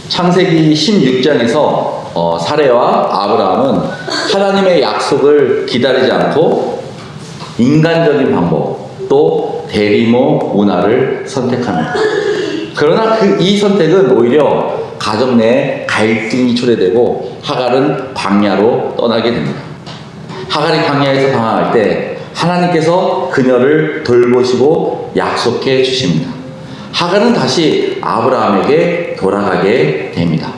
창세기 16장에서 사레와 아브라함은 하나님의 약속을 기다리지 않고 인간적인 방법 또 대리모 문화를 선택합니다. 그러나 이 선택은 오히려 가정 내에 갈등이 초래되고 하갈은 광야로 떠나게 됩니다. 하갈이 광야에서 방황할 때 하나님께서 그녀를 돌보시고 약속해 주십니다. 하갈은 다시 아브라함에게 돌아가게 됩니다.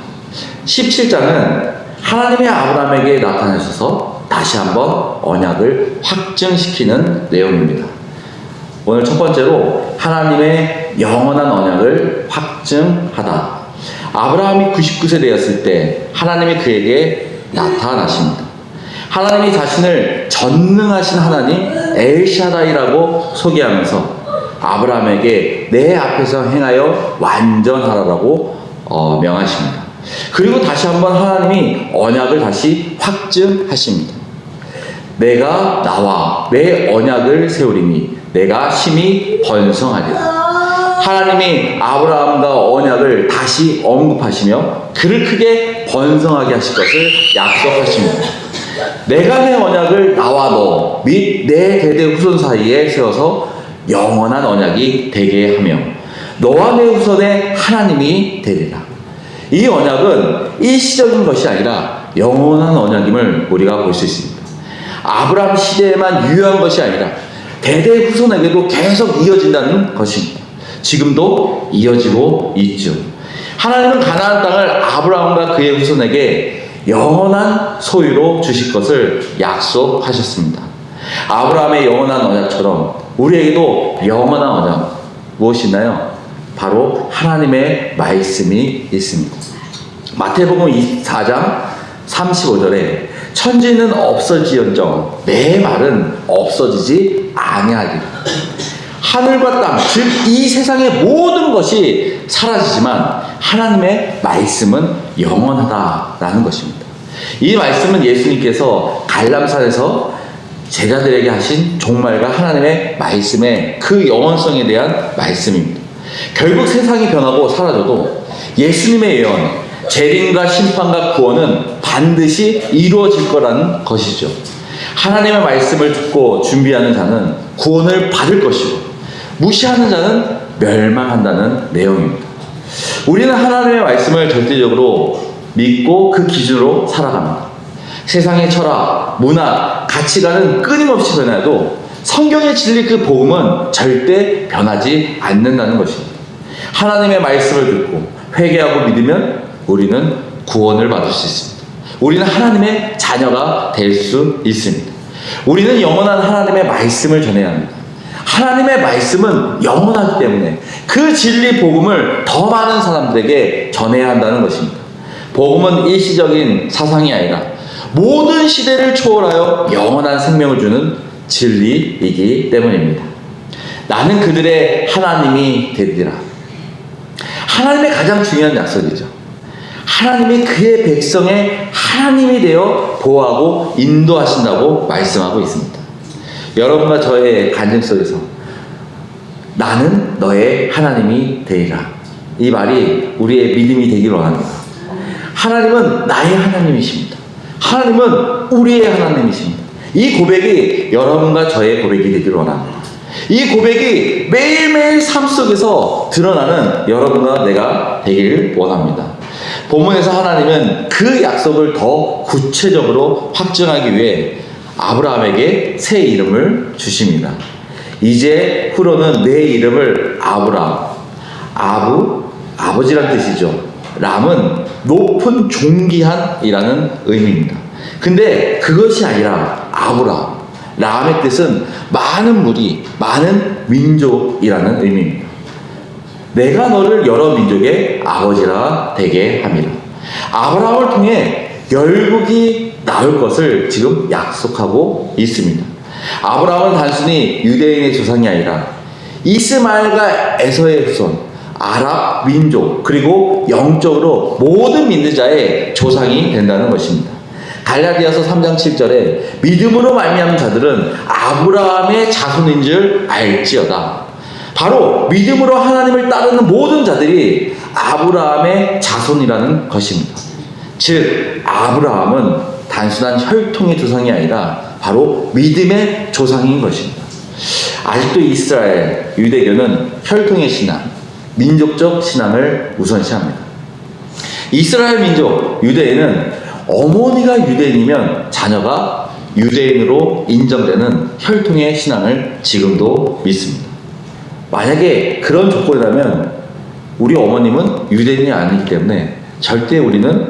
17장은 하나님의 아브라함에게 나타나셔서 다시 한번 언약을 확증시키는 내용입니다. 오늘 첫 번째로 하나님의 영원한 언약을 확증하다. 아브라함이 99세 되었을 때 하나님이 그에게 나타나십니다. 하나님이 자신을 전능하신 하나님 엘샤다이라고 소개하면서 아브라함에게 내 앞에서 행하여 완전하라고 명하십니다. 그리고 다시 한번 하나님이 언약을 다시 확증하십니다. 내가 나와 내 언약을 세우리니 내가 심히 번성하리라. 하나님이 아브라함과 언약을 다시 언급하시며 그를 크게 번성하게 하실 것을 약속하십니다. 내가 내 언약을 나와 너 및 내 대대 후손 사이에 세워서 영원한 언약이 되게 하며 너와 내 후손의 하나님이 되리라. 이 언약은 일시적인 것이 아니라 영원한 언약임을 우리가 볼 수 있습니다. 아브라함 시대에만 유효한 것이 아니라 대대 후손에게도 계속 이어진다는 것입니다. 지금도 이어지고 있죠. 하나님은 가나안 땅을 아브라함과 그의 후손에게 영원한 소유로 주실 것을 약속하셨습니다. 아브라함의 영원한 언약처럼 우리에게도 영원한 언약 무엇이 있나요? 바로 하나님의 말씀이 있습니다. 마태복음 24장 35절에 천지는 없어지언정 내 말은 없어지지 아니하리라. 하늘과 땅, 즉 이 세상의 모든 것이 사라지지만 하나님의 말씀은 영원하다라는 것입니다. 이 말씀은 예수님께서 갈람산에서 제자들에게 하신 종말과 하나님의 말씀의 그 영원성에 대한 말씀입니다. 결국 세상이 변하고 사라져도 예수님의 예언, 재림과 심판과 구원은 반드시 이루어질 거라는 것이죠. 하나님의 말씀을 듣고 준비하는 자는 구원을 받을 것이고 무시하는 자는 멸망한다는 내용입니다. 우리는 하나님의 말씀을 절대적으로 믿고 그 기준으로 살아갑니다. 세상의 철학, 문화, 가치관은 끊임없이 변해도 성경의 진리 그 복음은 절대 변하지 않는다는 것입니다. 하나님의 말씀을 듣고 회개하고 믿으면 우리는 구원을 받을 수 있습니다. 우리는 하나님의 자녀가 될 수 있습니다. 우리는 영원한 하나님의 말씀을 전해야 합니다. 하나님의 말씀은 영원하기 때문에 그 진리 복음을 더 많은 사람들에게 전해야 한다는 것입니다. 복음은 일시적인 사상이 아니라 모든 시대를 초월하여 영원한 생명을 주는 진리이기 때문입니다. 나는 그들의 하나님이 되리라. 하나님의 가장 중요한 약속이죠. 하나님이 그의 백성의 하나님이 되어 보호하고 인도하신다고 말씀하고 있습니다. 여러분과 저의 간증 속에서 나는 너의 하나님이 되리라. 이 말이 우리의 믿음이 되기를 원합니다. 하나님은 나의 하나님이십니다. 하나님은 우리의 하나님이십니다. 이 고백이 여러분과 저의 고백이 되기를 원합니다. 이 고백이 매일매일 삶 속에서 드러나는 여러분과 내가 되기를 원합니다. 본문에서 하나님은 그 약속을 더 구체적으로 확증하기 위해 아브라함에게 새 이름을 주십니다. 이제 후로는 내 이름을 아브람, 아버지란 뜻이죠. 람은 높은 존귀한이라는 의미입니다. 근데 그것이 아니라 아브람, 람의 뜻은 많은 무리, 많은 민족이라는 의미입니다. 내가 너를 여러 민족의 아버지라 되게 함이라. 아브라함을 통해 열국이 나올 것을 지금 약속하고 있습니다. 아브라함은 단순히 유대인의 조상이 아니라 이스마엘과 에서의 후손, 아랍 민족, 그리고 영적으로 모든 믿는 자의 조상이 된다는 것입니다. 갈라디아서 3장 7절에 믿음으로 말미암은 자들은 아브라함의 자손인 줄 알지어다. 바로 믿음으로 하나님을 따르는 모든 자들이 아브라함의 자손이라는 것입니다. 즉 아브라함은 단순한 혈통의 조상이 아니라 바로 믿음의 조상인 것입니다. 아직도 이스라엘 유대교는 혈통의 신앙, 민족적 신앙을 우선시합니다. 이스라엘 민족 유대인은 어머니가 유대인이면 자녀가 유대인으로 인정되는 혈통의 신앙을 지금도 믿습니다. 만약에 그런 조건이라면 우리 어머님은 유대인이 아니기 때문에 절대 우리는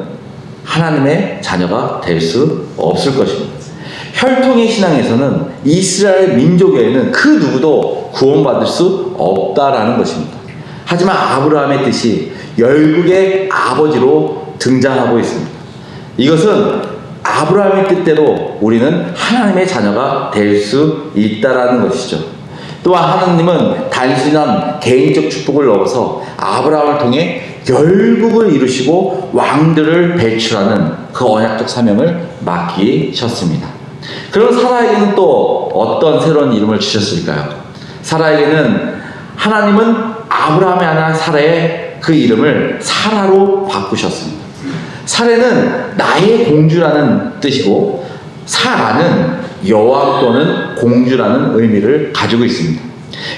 하나님의 자녀가 될 수 없을 것입니다. 혈통의 신앙에서는 이스라엘 민족에는 그 누구도 구원받을 수 없다라는 것입니다. 하지만 아브라함의 뜻이 열국의 아버지로 등장하고 있습니다. 이것은 아브라함의 뜻대로 우리는 하나님의 자녀가 될 수 있다라는 것이죠. 또한 하나님은 단순한 개인적 축복을 넘어서 아브라함을 통해 열국을 이루시고 왕들을 배출하는 그 언약적 사명을 맡기셨습니다. 그럼 사라에게는 또 어떤 새로운 이름을 주셨을까요? 사라에게는 하나님은 아브라함의 아내 사라의 그 이름을 사라로 바꾸셨습니다. 사라는 나의 공주라는 뜻이고 사라는 여왕 또는 공주라는 의미를 가지고 있습니다.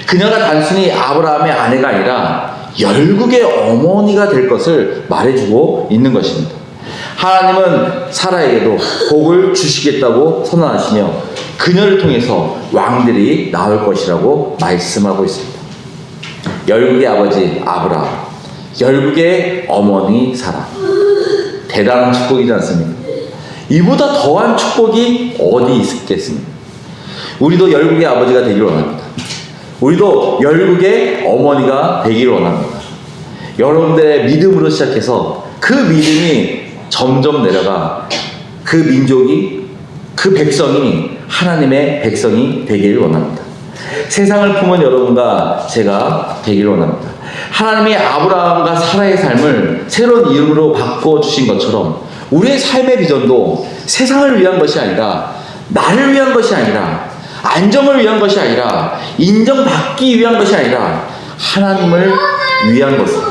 그녀가 단순히 아브라함의 아내가 아니라 열국의 어머니가 될 것을 말해주고 있는 것입니다. 하나님은 사라에게도 복을 주시겠다고 선언하시며 그녀를 통해서 왕들이 나올 것이라고 말씀하고 있습니다. 열국의 아버지 아브라함, 열국의 어머니 사라. 대단한 축복이지 않습니까? 이보다 더한 축복이 어디 있겠습니까? 우리도 열국의 아버지가 되기를 원합니다. 우리도 열국의 어머니가 되기를 원합니다. 여러분들의 믿음으로 시작해서 그 믿음이 점점 내려가 그 민족이, 그 백성이 하나님의 백성이 되기를 원합니다. 세상을 품은 여러분과 제가 되기를 원합니다. 하나님이 아브라함과 사라의 삶을 새로운 이름으로 바꿔주신 것처럼 우리의 삶의 비전도 세상을 위한 것이 아니라 나를 위한 것이 아니라 안정을 위한 것이 아니라 인정받기 위한 것이 아니라 하나님을 위한 것으로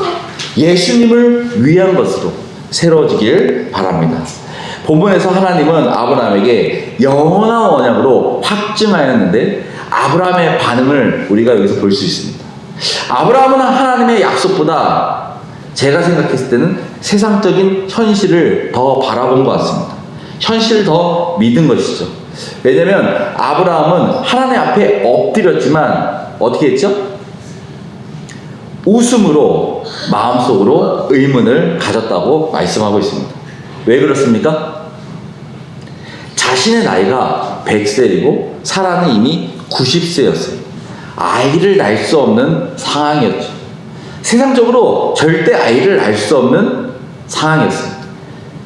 예수님을 위한 것으로 새로워지길 바랍니다. 본문에서 하나님은 아브라함에게 영원한 언약으로 확증하였는데 아브라함의 반응을 우리가 여기서 볼 수 있습니다. 아브라함은 하나님의 약속보다 제가 생각했을 때는 세상적인 현실을 더 바라본 것 같습니다. 현실을 더 믿은 것이죠. 왜냐하면 아브라함은 하나님 앞에 엎드렸지만 어떻게 했죠? 웃음으로 마음속으로 의문을 가졌다고 말씀하고 있습니다. 왜 그렇습니까? 자신의 나이가 100세이고 사라는 이미 90세였어요. 아이를 낳을 수 없는 상황이었죠. 세상적으로 절대 아이를 낳을 수 없는 상황이었습니다.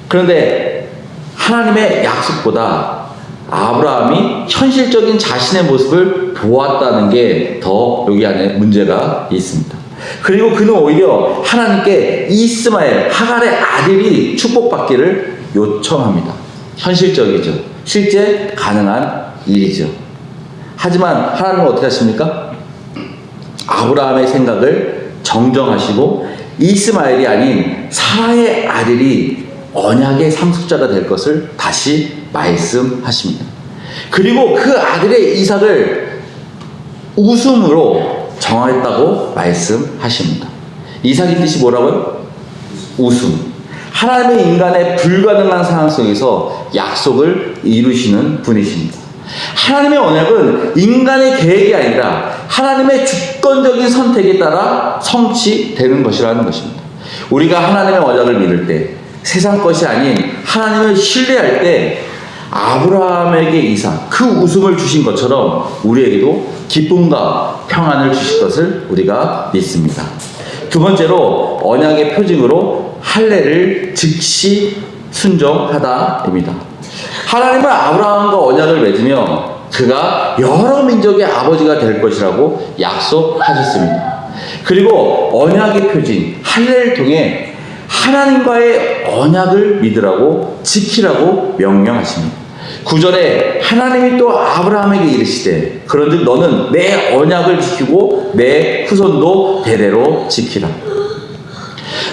그런데 하나님의 약속보다 아브라함이 현실적인 자신의 모습을 보았다는 게 더 여기 안에 문제가 있습니다. 그리고 그는 오히려 하나님께 이스마엘, 하갈의 아들이 축복받기를 요청합니다. 현실적이죠. 실제 가능한 일이죠. 하지만 하나님은 어떻게 하십니까? 아브라함의 생각을 정정하시고 이스마엘이 아닌 사라의 아들이 언약의 상속자가 될 것을 다시 말씀하십니다. 그리고 그 아들의 이삭을 웃음으로 정하였다고 말씀하십니다. 이삭의 뜻이 뭐라고요? 웃음. 하나님의 인간의 불가능한 상황 속에서 약속을 이루시는 분이십니다. 하나님의 언약은 인간의 계획이 아니라 하나님의 주권적인 선택에 따라 성취되는 것이라는 것입니다. 우리가 하나님의 언약을 믿을 때 세상 것이 아닌 하나님을 신뢰할 때 아브라함에게 이삭, 그 웃음을 주신 것처럼 우리에게도 기쁨과 평안을 주실 것을 우리가 믿습니다. 두 번째로 언약의 표징으로 할례를 즉시 순종하다입니다. 하나님은 아브라함과 언약을 맺으며 그가 여러 민족의 아버지가 될 것이라고 약속하셨습니다. 그리고 언약의 표징 할례를 통해 하나님과의 언약을 믿으라고 지키라고 명령하십니다. 9절에 하나님이 또 아브라함에게 이르시되 그런즉 너는 내 언약을 지키고 내 후손도 대대로 지키라.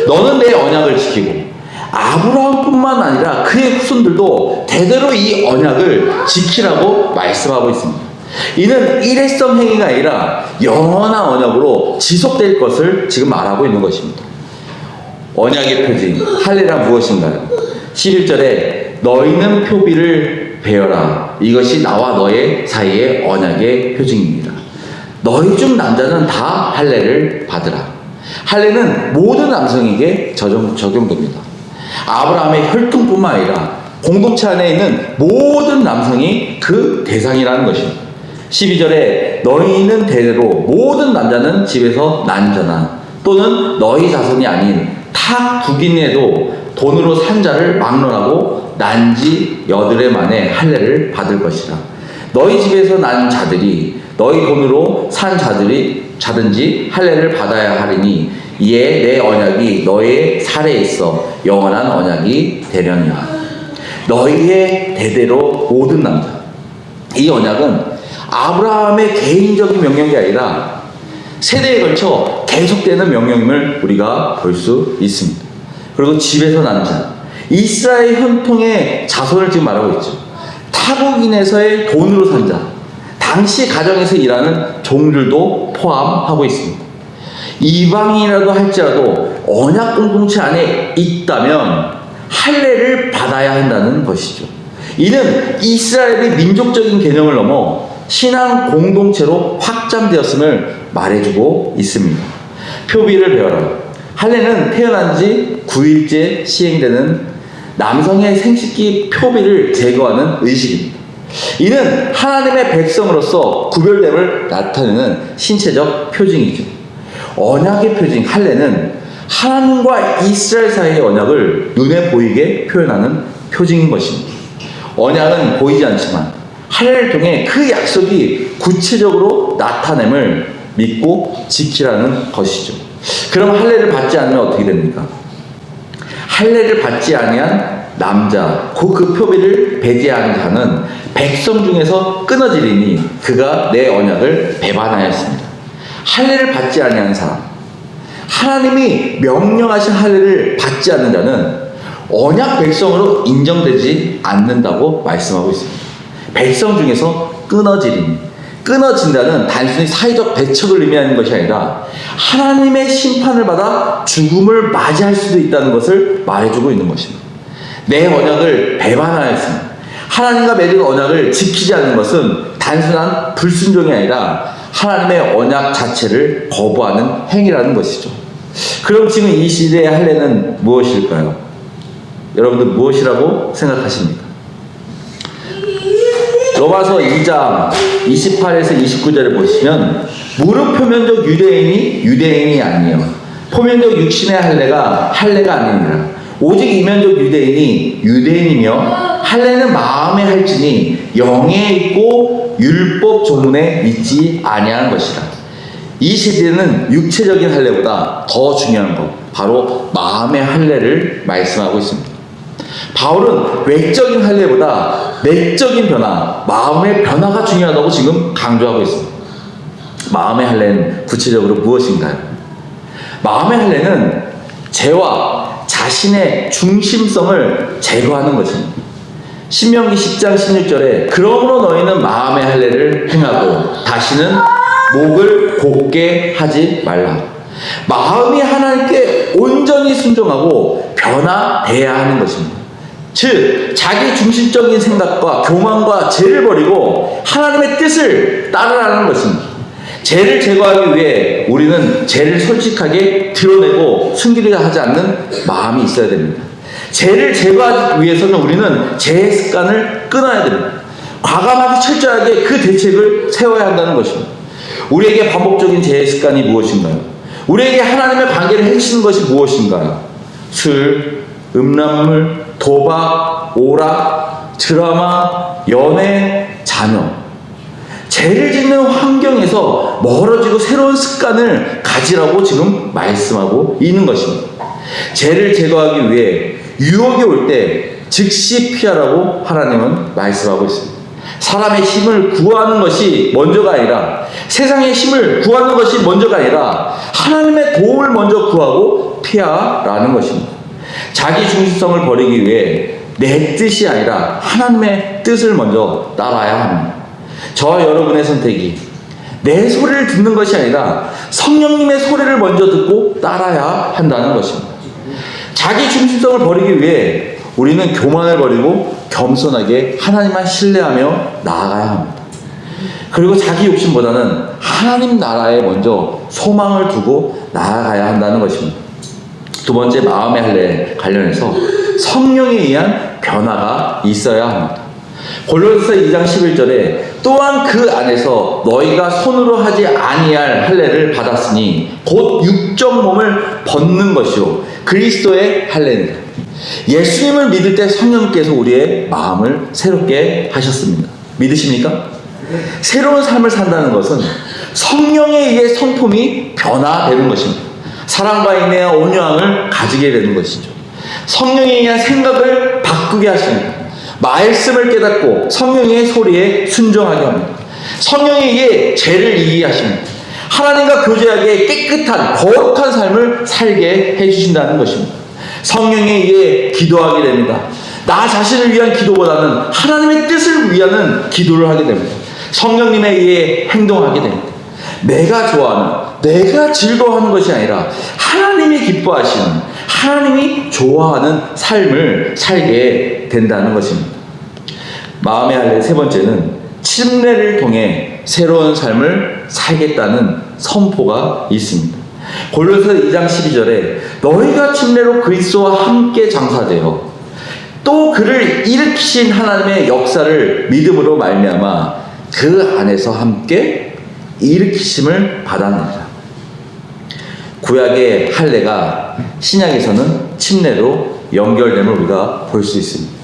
너는 내 언약을 지키고 아브라함뿐만 아니라 그의 후손들도 대대로 이 언약을 지키라고 말씀하고 있습니다. 이는 일회성 행위가 아니라 영원한 언약으로 지속될 것을 지금 말하고 있는 것입니다. 언약의 표징 할례가 무엇인가요? 11절에 너희는 표비를 베어라. 이것이 나와 너의 사이의 언약의 표징입니다. 너희 중 남자는 다 할례를 받으라. 할례는 모든 남성에게 적용됩니다. 아브라함의 혈통뿐만 아니라 공동체 안에 있는 모든 남성이 그 대상이라는 것입니다. 12절에 너희는 대대로 모든 남자는 집에서 난 자나 또는 너희 자손이 아닌 타 국인에도 돈으로 산 자를 막론하고 난지 여드레 만에 할례를 받을 것이라. 너희 집에서 난 자들이 너희 돈으로 산 자든지 할례를 받아야 하리니 이에 내 언약이 너의 살에 있어 영원한 언약이 되려니와. 너희의 대대로 모든 남자. 이 언약은 아브라함의 개인적인 명령이 아니라 세대에 걸쳐 계속되는 명령임을 우리가 볼 수 있습니다. 그리고 집에서 난 자, 이스라엘 혈통의 자손을 지금 말하고 있죠. 타국인에서의 돈으로 산 자, 당시 가정에서 일하는 종들도 포함하고 있습니다. 이방인이라도 할지라도 언약 공동체 안에 있다면 할례를 받아야 한다는 것이죠. 이는 이스라엘의 민족적인 개념을 넘어 신앙 공동체로 확장되었음을 말해주고 있습니다. 표비를 베어라. 할례는 태어난 지 9일째 시행되는 남성의 생식기 표비를 제거하는 의식입니다. 이는 하나님의 백성으로서 구별됨을 나타내는 신체적 표징이죠. 언약의 표징 할례는 하나님과 이스라엘 사이의 언약을 눈에 보이게 표현하는 표징인 것입니다. 언약은 보이지 않지만 할례를 통해 그 약속이 구체적으로 나타냄을 믿고 지키라는 것이죠. 그럼 할례를 받지 않으면 어떻게 됩니까? 할례를 받지 아니한 남자, 그 표비를 배제하는 자는 백성 중에서 끊어지리니 그가 내 언약을 배반하였습니다. 할례를 받지 아니한 사람, 하나님이 명령하신 할례를 받지 않는 자는 언약 백성으로 인정되지 않는다고 말씀하고 있습니다. 백성 중에서 끊어지리니, 끊어진다는 단순히 사회적 배척을 의미하는 것이 아니라 하나님의 심판을 받아 죽음을 맞이할 수도 있다는 것을 말해주고 있는 것입니다. 내 언약을 배반하였습니다. 하나님과 맺은 언약을 지키지 않는 것은 단순한 불순종이 아니라 하나님의 언약 자체를 거부하는 행위라는 것이죠. 그럼 지금 이 시대의 할례는 무엇일까요? 여러분들 무엇이라고 생각하십니까? 로마서 2장 28에서 29절을 보시면 무릇 표면적 유대인이 아니요 표면적 육신의 할례가 아니니라. 오직 이면적 유대인이며 할례는 마음에 할지니 영에 있고 율법 조문에 있지 아니한 것이라. 이 시대는 육체적인 할례보다 더 중요한 것, 바로 마음의 할례를 말씀하고 있습니다. 바울은 외적인 할례보다 내적인 변화, 마음의 변화가 중요하다고 지금 강조하고 있습니다. 마음의 할례는 구체적으로 무엇인가요? 마음의 할례는 죄와 자신의 중심성을 제거하는 것입니다. 신명기 10장 16절에 그러므로 너희는 마음의 할례를 행하고 다시는 목을 곧게 하지 말라. 마음이 하나님께 온전히 순종하고 변화돼야 하는 것입니다. 즉 자기 중심적인 생각과 교만과 죄를 버리고 하나님의 뜻을 따르라는 것입니다. 죄를 제거하기 위해 우리는 죄를 솔직하게 드러내고 숨기려 하지 않는 마음이 있어야 됩니다. 죄를 제거하기 위해서는 우리는 죄의 습관을 끊어야 됩니다. 과감하게 철저하게 그 대책을 세워야 한다는 것입니다. 우리에게 반복적인 죄의 습관이 무엇인가요? 우리에게 하나님의 관계를 해치는 것이 무엇인가요? 술, 음란물, 도박, 오락, 드라마, 연애, 자녀. 죄를 짓는 환경에서 멀어지고 새로운 습관을 가지라고 지금 말씀하고 있는 것입니다. 죄를 제거하기 위해 유혹이 올 때 즉시 피하라고 하나님은 말씀하고 있습니다. 사람의 힘을 구하는 것이 먼저가 아니라 세상의 힘을 구하는 것이 먼저가 아니라 하나님의 도움을 먼저 구하고 피하라는 것입니다. 자기 중심성을 버리기 위해 내 뜻이 아니라 하나님의 뜻을 먼저 따라야 합니다. 저와 여러분의 선택이 내 소리를 듣는 것이 아니라 성령님의 소리를 먼저 듣고 따라야 한다는 것입니다. 자기 중심성을 버리기 위해 우리는 교만을 버리고 겸손하게 하나님만 신뢰하며 나아가야 합니다. 그리고 자기 욕심보다는 하나님 나라에 먼저 소망을 두고 나아가야 한다는 것입니다. 두 번째, 마음의 할례 관련해서 성령에 의한 변화가 있어야 합니다. 골로새서 2장 11절에 또한 그 안에서 너희가 손으로 하지 아니할 할례를 받았으니 곧 육적 몸을 벗는 것이요 그리스도의 할례니라. 예수님을 믿을 때 성령께서 우리의 마음을 새롭게 하셨습니다. 믿으십니까? 새로운 삶을 산다는 것은 성령에 의해 성품이 변화되는 것입니다. 사랑과 인내와 온유함을 가지게 되는 것이죠. 성령에 의한 생각을 바꾸게 하십니다. 말씀을 깨닫고 성령의 소리에 순종하게 합니다. 성령에 의해 죄를 이기게 하십니다. 하나님과 교제하기에 깨끗한 거룩한 삶을 살게 해주신다는 것입니다. 성령에 의해 기도하게 됩니다. 나 자신을 위한 기도보다는 하나님의 뜻을 위하는 기도를 하게 됩니다. 성령님에 의해 행동하게 됩니다. 내가 좋아하는, 내가 즐거워하는 것이 아니라 하나님이 기뻐하시는, 하나님이 좋아하는 삶을 살게 된다는 것입니다. 마음의 할례 세 번째는 침례를 통해 새로운 삶을 살겠다는 선포가 있습니다. 골로새서 2장 12절에 너희가 침례로 그리스도와 함께 장사되어 또 그를 일으키신 하나님의 역사를 믿음으로 말미암아 그 안에서 함께 일으키심을 받았느니라. 구약의 할례가 신약에서는 침례로 연결됨을 우리가 볼 수 있습니다.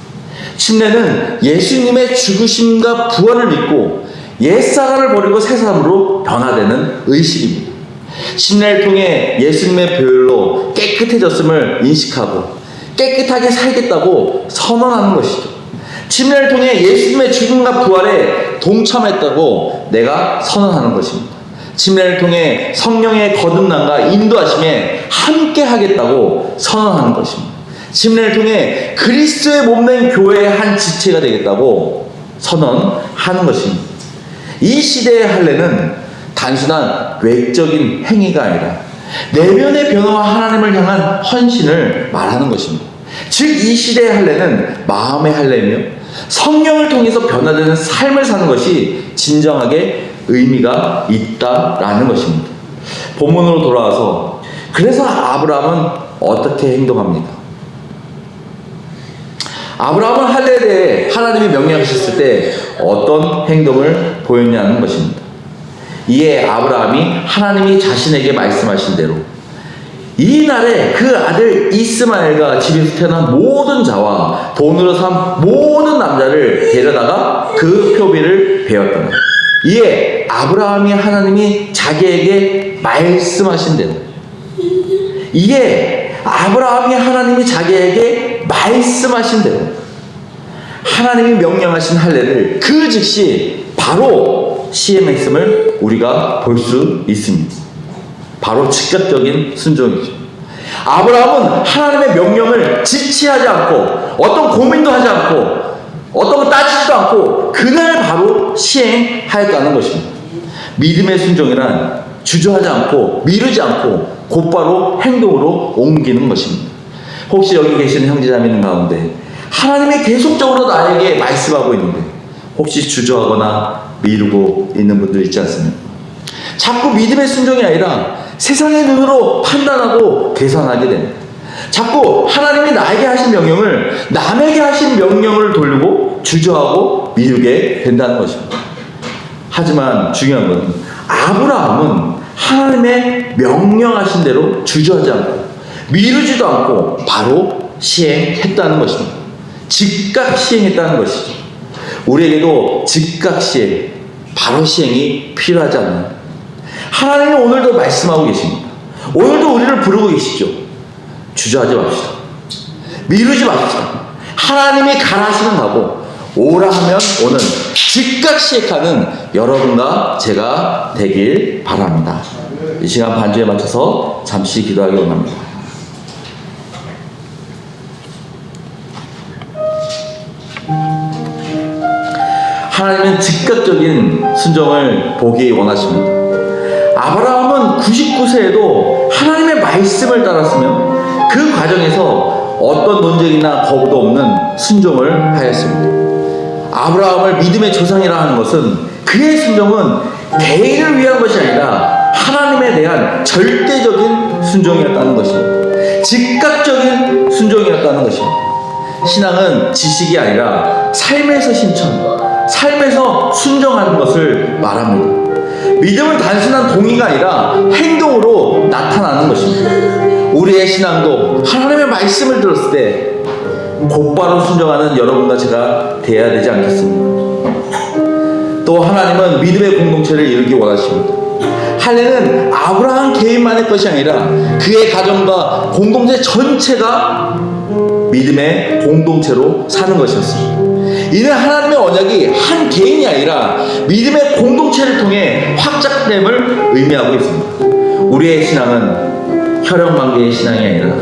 침례는 예수님의 죽으심과 부활을 믿고 옛사람을 버리고 새사람으로 변화되는 의식입니다. 침례를 통해 예수님의 보혈로 깨끗해졌음을 인식하고 깨끗하게 살겠다고 선언하는 것이죠. 침례를 통해 예수님의 죽음과 부활에 동참했다고 내가 선언하는 것입니다. 침례를 통해 성령의 거듭남과 인도하심에 함께 하겠다고 선언하는 것입니다. 침례를 통해 그리스도의 몸된 교회의 한 지체가 되겠다고 선언하는 것입니다. 이 시대의 할례는 단순한 외적인 행위가 아니라 내면의 변화와 하나님을 향한 헌신을 말하는 것입니다. 즉 이 시대의 할례는 마음의 할례며 성령을 통해서 변화되는 삶을 사는 것이 진정하게 의미가 있다라는 것입니다. 본문으로 돌아와서 그래서 아브라함은 어떻게 행동합니까? 아브라함은 할례에 대해 하나님이 명령하셨을 때 어떤 행동을 보였냐는 것입니다. 이에 아브라함이 하나님이 자신에게 말씀하신 대로 이 날에 그 아들 이스마엘과 집에서 태어난 모든 자와 돈으로 산 모든 남자를 데려다가 그 표비를 베었더라. 이에 아브라함이 하나님이 자기에게 말씀하신 대로 말씀하신 대로 하나님이 명령하신 할례를 그 즉시 바로 시행했음을 우리가 볼 수 있습니다. 바로 즉각적인 순종이죠. 아브라함은 하나님의 명령을 지체하지 않고 어떤 고민도 하지 않고 어떤 거 따지지도 않고 그날 바로 시행하였다는 것입니다. 믿음의 순종이란 주저하지 않고 미루지 않고 곧바로 행동으로 옮기는 것입니다. 혹시 여기 계시는 형제자매님 가운데 하나님이 계속적으로 나에게 말씀하고 있는데 혹시 주저하거나 미루고 있는 분들 있지 않습니까? 자꾸 믿음의 순종이 아니라 세상의 눈으로 판단하고 계산하게 됩니다. 자꾸 하나님이 나에게 하신 명령을 남에게 하신 명령을 돌리고 주저하고 미루게 된다는 것입니다. 하지만 중요한 것은 아브라함은 하나님의 명령하신 대로 주저하지 않고 미루지도 않고 바로 시행했다는 것입니다. 즉각 시행했다는 것이죠. 우리에게도 즉각 시행, 바로 시행이 필요하지 않나요? 하나님은 오늘도 말씀하고 계십니다. 오늘도 우리를 부르고 계시죠. 주저하지 맙시다. 미루지 맙시다. 하나님이 가라 하시면 가고 오라 하면 오는 즉각 시행하는 여러분과 제가 되길 바랍니다. 이 시간 반주에 맞춰서 잠시 기도하기 원합니다. 하나님은 즉각적인 순종을 보기 원하십니다. 아브라함은 99세에도 하나님의 말씀을 따랐으며 그 과정에서 어떤 논쟁이나 거부도 없는 순종을 하였습니다. 아브라함을 믿음의 조상이라 하는 것은 그의 순종은 개인을 위한 것이 아니라 하나님에 대한 절대적인 순종이었다는 것입니다. 즉각적인 순종이었다는 것입니다. 신앙은 지식이 아니라 삶에서 실천, 삶에서 순종하는 것을 말합니다. 믿음은 단순한 동의가 아니라 행동으로 나타나는 것입니다. 우리의 신앙도 하나님의 말씀을 들었을 때 곧바로 순종하는 여러분과 제가 되어야 되지 않겠습니까? 또 하나님은 믿음의 공동체를 이루기 원하십니다. 할례는 아브라함 개인만의 것이 아니라 그의 가정과 공동체 전체가 믿음의 공동체로 사는 것이었습니다. 이는 하나님의 언약이 한 개인이 아니라 믿음의 공동체를 통해 확장됨을 의미하고 있습니다. 우리의 신앙은 혈연관계의 신앙이 아니라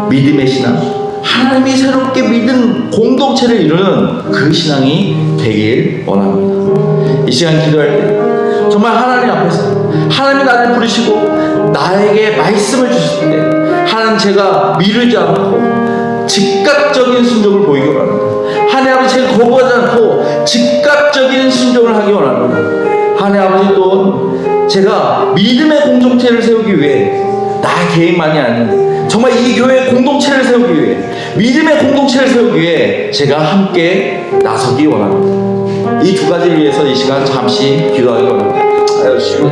믿음의 신앙, 하나님이 새롭게 믿은 공동체를 이루는 그 신앙이 되길 원합니다. 이 시간 기도할 때 정말 하나님 앞에서 하나님이 나를 부르시고 나에게 말씀을 주실 때 하나님 제가 미루지 않고 즉각적인 순종을 보이기 원합니다. 하나님 아버지 제가 거부하지 않고 즉각적인 순종을 하기 원합니다. 하나님 아버지 또 제가 믿음의 공동체를 세우기 위해 나 개인만이 아닌 정말 이 교회의 공동체를 세우기 위해 믿음의 공동체를 세우기 위해 제가 함께 나서기 원합니다. 이 두 가지를 위해서 이 시간 잠시 기도하기 원합니다.